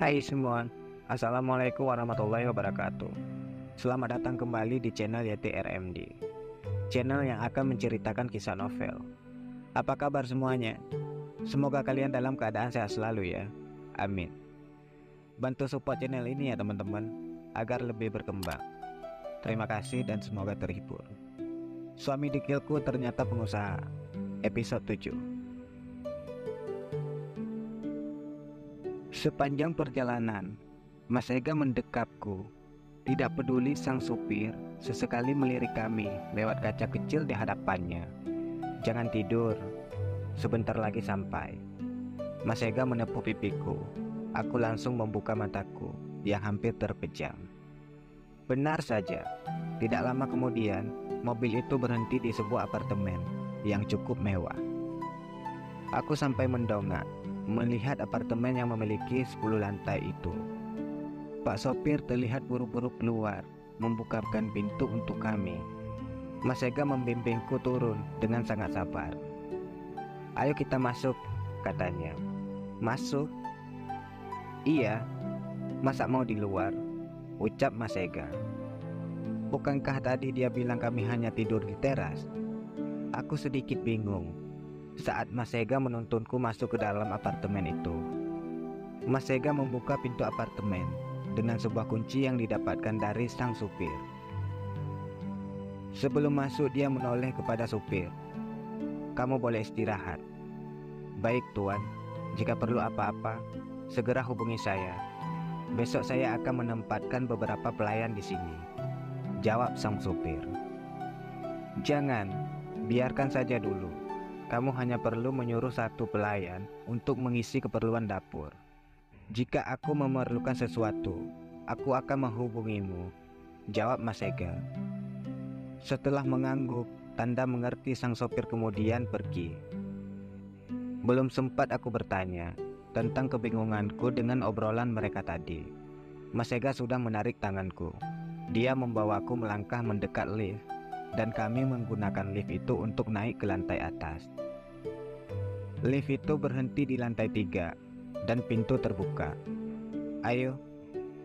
Hai semua, Assalamualaikum warahmatullahi wabarakatuh. Selamat datang kembali di channel Yeti RMD, channel yang akan menceritakan kisah novel. Apa kabar semuanya? Semoga kalian dalam keadaan sehat selalu ya. Amin. Bantu support channel ini ya teman-teman, agar lebih berkembang. Terima kasih dan semoga terhibur. Suami dekilku ternyata pengusaha. Episode 7. Sepanjang perjalanan, Mas Ega mendekapku. Tidak peduli sang supir sesekali melirik kami lewat kaca kecil di hadapannya. Jangan tidur, sebentar lagi sampai. Mas Ega menepuk pipiku. Aku langsung membuka mataku yang hampir terpejam. Benar saja, tidak lama kemudian mobil itu berhenti di sebuah apartemen yang cukup mewah. Aku sampai mendongak melihat apartemen yang memiliki 10 lantai itu. Pak sopir terlihat buru-buru keluar membukakan pintu untuk kami. Mas Ega membimbingku turun dengan sangat sabar. "Ayo kita masuk," katanya. "Masuk?" "Iya, masa mau di luar?" ucap Mas Ega. "Bukankah tadi dia bilang kami hanya tidur di teras?" Aku sedikit bingung saat Mas Ega menuntunku masuk ke dalam apartemen itu. Mas Ega membuka pintu apartemen dengan sebuah kunci yang didapatkan dari sang supir. Sebelum masuk dia menoleh kepada supir. "Kamu boleh istirahat." "Baik tuan, jika perlu apa-apa segera hubungi saya. Besok saya akan menempatkan beberapa pelayan di sini," jawab sang supir. "Jangan, biarkan saja dulu. Kamu hanya perlu menyuruh satu pelayan untuk mengisi keperluan dapur. Jika aku memerlukan sesuatu, aku akan menghubungimu," jawab Mas Ega. Setelah mengangguk tanda mengerti, sang sopir kemudian pergi. Belum sempat aku bertanya tentang kebingunganku dengan obrolan mereka tadi, Mas Ega sudah menarik tanganku. Dia membawaku melangkah mendekat lift, dan kami menggunakan lift itu untuk naik ke lantai atas. Lift itu berhenti di lantai 3 dan pintu terbuka. "Ayo,"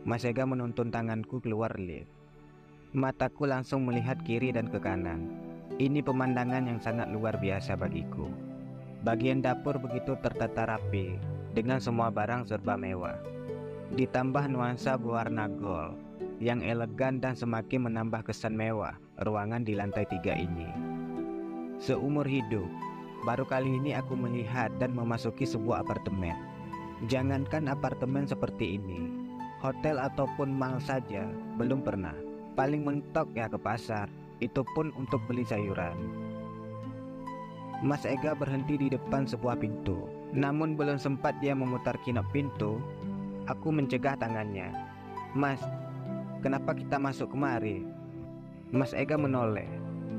Mas Ega menuntun tanganku keluar lift. Mataku langsung melihat kiri dan ke kanan. Ini pemandangan yang sangat luar biasa bagiku. Bagian dapur begitu tertata rapi dengan semua barang serba mewah. Ditambah nuansa berwarna gold yang elegan dan semakin menambah kesan mewah ruangan di lantai 3 ini. Seumur hidup, baru kali ini aku melihat dan memasuki sebuah apartemen. Jangankan apartemen seperti ini, hotel ataupun mall saja belum pernah. Paling mentok ya ke pasar, itu pun untuk beli sayuran. Mas Ega berhenti di depan sebuah pintu. Namun belum sempat dia memutar kinok pintu, aku mencegah tangannya. "Mas, kenapa kita masuk kemari?" Mas Ega menoleh,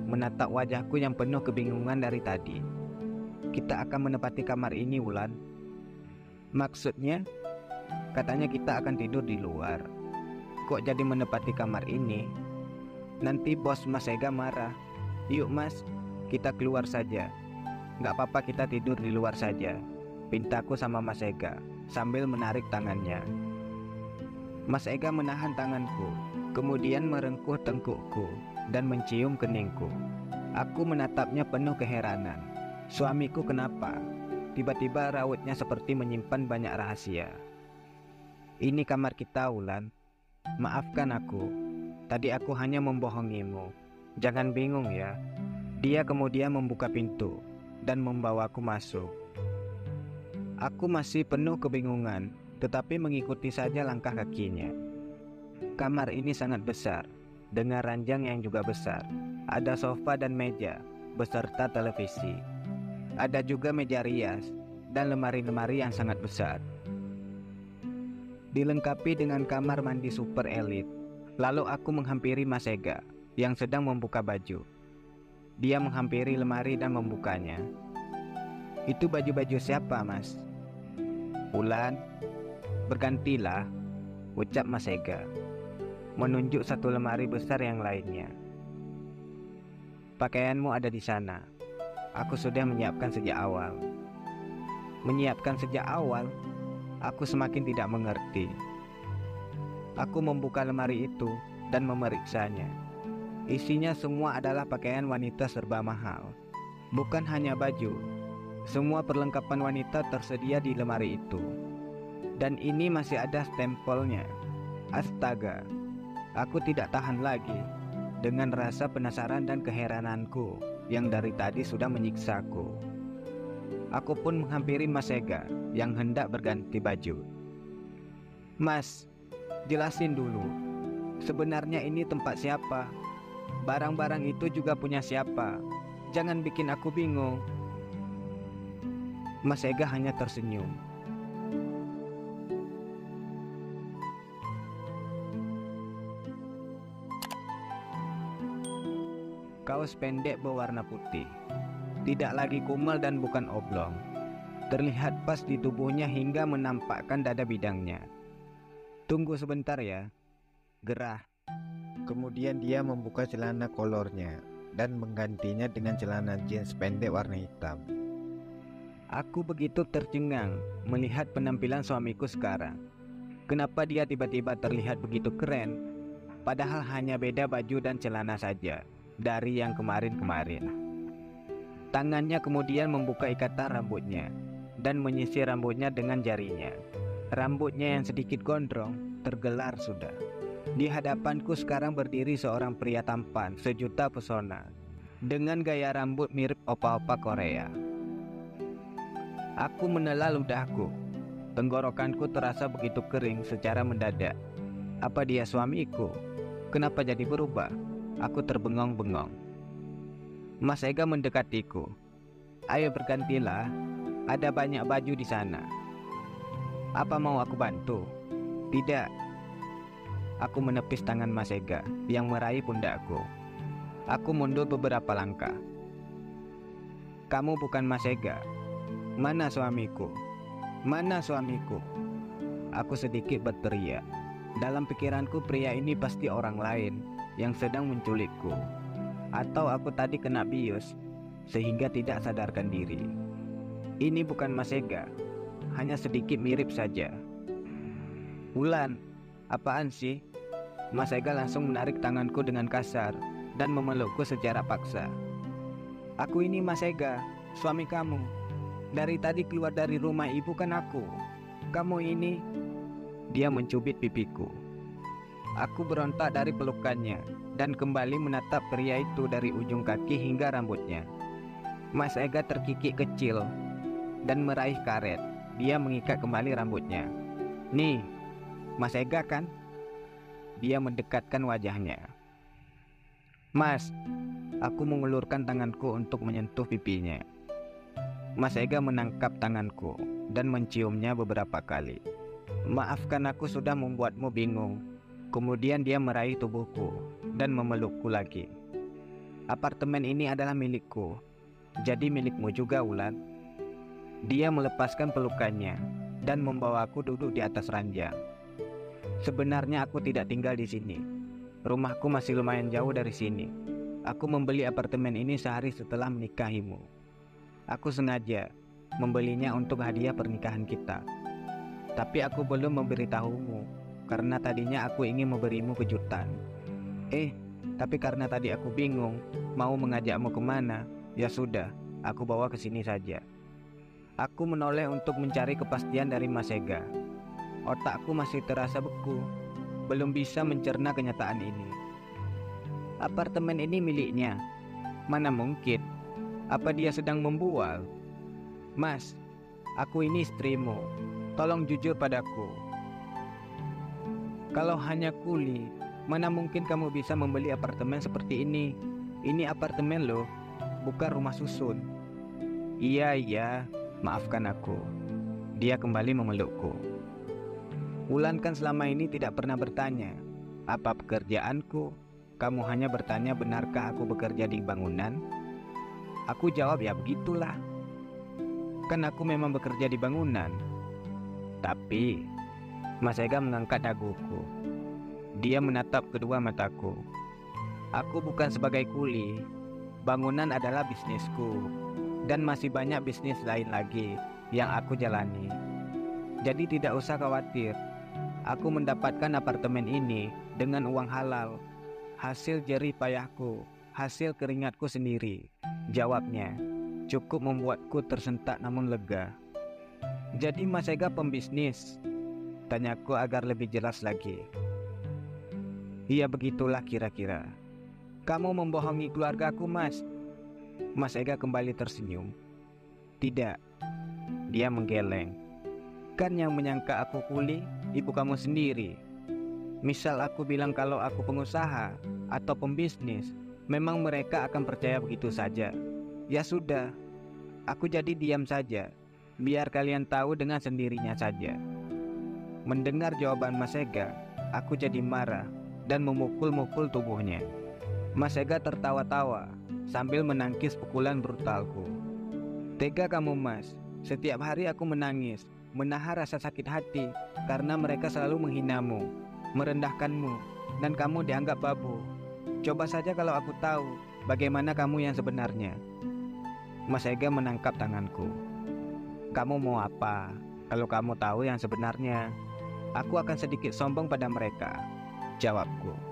menatap wajahku yang penuh kebingungan dari tadi. "Kita akan menempati kamar ini, Wulan." "Maksudnya?" "Katanya kita akan tidur di luar. Kok jadi menempati kamar ini? Nanti bos Mas Ega marah." "Yuk mas, kita keluar saja." "Gak apa-apa, kita tidur di luar saja," pintaku sama Mas Ega sambil menarik tangannya. Mas Ega menahan tanganku, kemudian merengkuh tengkukku dan mencium keningku. Aku menatapnya penuh keheranan. Suamiku kenapa? Tiba-tiba rautnya seperti menyimpan banyak rahasia. "Ini kamar kita, Wulan. Maafkan aku. Tadi aku hanya membohongimu. Jangan bingung ya." Dia kemudian membuka pintu dan membawaku masuk. Aku masih penuh kebingungan, tetapi mengikuti saja langkah kakinya. Kamar ini sangat besar, dengan ranjang yang juga besar. Ada sofa dan meja, beserta televisi. Ada juga meja rias dan lemari-lemari yang sangat besar. Dilengkapi dengan kamar mandi super elit. Lalu aku menghampiri Mas Ega yang sedang membuka baju. Dia menghampiri lemari dan membukanya. "Itu baju-baju siapa, Mas?" "Wulan, bergantilah," ucap Mas Ega, menunjuk satu lemari besar yang lainnya. "Pakaianmu ada di sana. Aku sudah menyiapkan sejak awal." "Menyiapkan sejak awal?" Aku semakin tidak mengerti. Aku membuka lemari itu dan memeriksanya. Isinya semua adalah pakaian wanita serba mahal. Bukan hanya baju, semua perlengkapan wanita tersedia di lemari itu. Dan ini masih ada stempelnya. Astaga, aku tidak tahan lagi. Dengan rasa penasaran dan keherananku yang dari tadi sudah menyiksaku, aku pun menghampiri Mas Ega yang hendak berganti baju. "Mas, jelasin dulu, sebenarnya ini tempat siapa? Barang-barang itu juga punya siapa? Jangan bikin aku bingung." Mas Ega hanya tersenyum. Kaos pendek berwarna putih, tidak lagi kumal dan bukan oblong. Terlihat pas di tubuhnya hingga menampakkan dada bidangnya. "Tunggu sebentar ya," gerah. Kemudian dia membuka celana kolornya dan menggantinya dengan celana jeans pendek warna hitam. Aku begitu tercengang melihat penampilan suamiku sekarang. Kenapa dia tiba-tiba terlihat begitu keren, padahal hanya beda baju dan celana saja dari yang kemarin-kemarin. Tangannya kemudian membuka ikatan rambutnya dan menyisir rambutnya dengan jarinya. Rambutnya yang sedikit gondrong tergelar sudah. Di hadapanku sekarang berdiri seorang pria tampan sejuta pesona dengan gaya rambut mirip opa-opa Korea. Aku menelan ludahku. Tenggorokanku terasa begitu kering secara mendadak. Apa dia suamiku? Kenapa jadi berubah? Aku terbengong-bengong. Mas Ega mendekatiku. "Ayo bergantilah, ada banyak baju di sana." "Apa mau aku bantu?" "Tidak." Aku menepis tangan Mas Ega yang meraih pundakku. Aku mundur beberapa langkah. "Kamu bukan Mas Ega. Mana suamiku? Mana suamiku?" Aku sedikit berteriak. Dalam pikiranku pria ini pasti orang lain yang sedang menculikku. Atau aku tadi kena bius sehingga tidak sadarkan diri. Ini bukan Mas Ega, hanya sedikit mirip saja. "Wulan, apaan sih?" Mas Ega langsung menarik tanganku dengan kasar dan memelukku secara paksa. "Aku ini Mas Ega, suami kamu. Dari tadi keluar dari rumah ibu kan aku. Kamu ini..." Dia mencubit pipiku. Aku berontak dari pelukannya dan kembali menatap pria itu dari ujung kaki hingga rambutnya. Mas Ega terkikik kecil dan meraih karet. Dia mengikat kembali rambutnya. "Nih, Mas Ega kan?" Dia mendekatkan wajahnya. "Mas," aku mengulurkan tanganku untuk menyentuh pipinya. Mas Ega menangkap tanganku dan menciumnya beberapa kali. "Maafkan aku sudah membuatmu bingung." Kemudian dia meraih tubuhku dan memelukku lagi. "Apartemen ini adalah milikku, jadi milikmu juga, Wulan." Dia melepaskan pelukannya dan membawaku duduk di atas ranjang. "Sebenarnya aku tidak tinggal di sini. Rumahku masih lumayan jauh dari sini. Aku membeli apartemen ini sehari setelah menikahimu. Aku sengaja membelinya untuk hadiah pernikahan kita. Tapi aku belum memberitahumu karena tadinya aku ingin memberimu kejutan. Tapi karena tadi aku bingung mau mengajakmu kemana, ya sudah, aku bawa ke sini saja." Aku menoleh untuk mencari kepastian dari Mas Ega. Otakku masih terasa beku, belum bisa mencerna kenyataan ini. "Apartemen ini miliknya." "Mana mungkin, apa dia sedang membual?" "Mas, aku ini istrimu, tolong jujur padaku. Kalau hanya kuli, mana mungkin kamu bisa membeli apartemen seperti ini? Ini apartemen loh, bukan rumah susun." Iya, maafkan aku." Dia kembali memelukku. "Wulan kan selama ini tidak pernah bertanya apa pekerjaanku. Kamu hanya bertanya benarkah aku bekerja di bangunan." Aku jawab, "Ya begitulah. Kan aku memang bekerja di bangunan." "Tapi..." Mas Ega mengangkat daguku. Dia menatap kedua mataku. "Aku bukan sebagai kuli. Bangunan adalah bisnisku. Dan masih banyak bisnis lain lagi yang aku jalani. Jadi tidak usah khawatir. Aku mendapatkan apartemen ini dengan uang halal, hasil jerih payahku, hasil keringatku sendiri. Jawabnya, cukup membuatku tersentak namun lega. Jadi Mas Ega pembisnis? Tanyaku agar lebih jelas lagi. Iya begitulah kira-kira. Kamu membohongi keluargaku, Mas. Mas Ega kembali tersenyum. Tidak, dia menggeleng. Kan yang menyangka aku kuli, ibu kamu sendiri. Misal aku bilang kalau aku pengusaha atau pembisnis, memang mereka akan percaya begitu saja. Ya sudah, aku jadi diam saja, biar kalian tahu dengan sendirinya saja. Mendengar jawaban Mas Ega, aku jadi marah dan memukul-mukul tubuhnya. Mas Ega tertawa-tawa sambil menangkis pukulan brutalku. Tega kamu, Mas. Setiap hari aku menangis, menahan rasa sakit hati karena mereka selalu menghinamu, merendahkanmu, dan kamu dianggap babu. Coba saja kalau aku tahu bagaimana kamu yang sebenarnya. Mas Ega menangkap tanganku. Kamu mau apa? Kalau kamu tahu yang sebenarnya, aku akan sedikit sombong pada mereka, jawabku.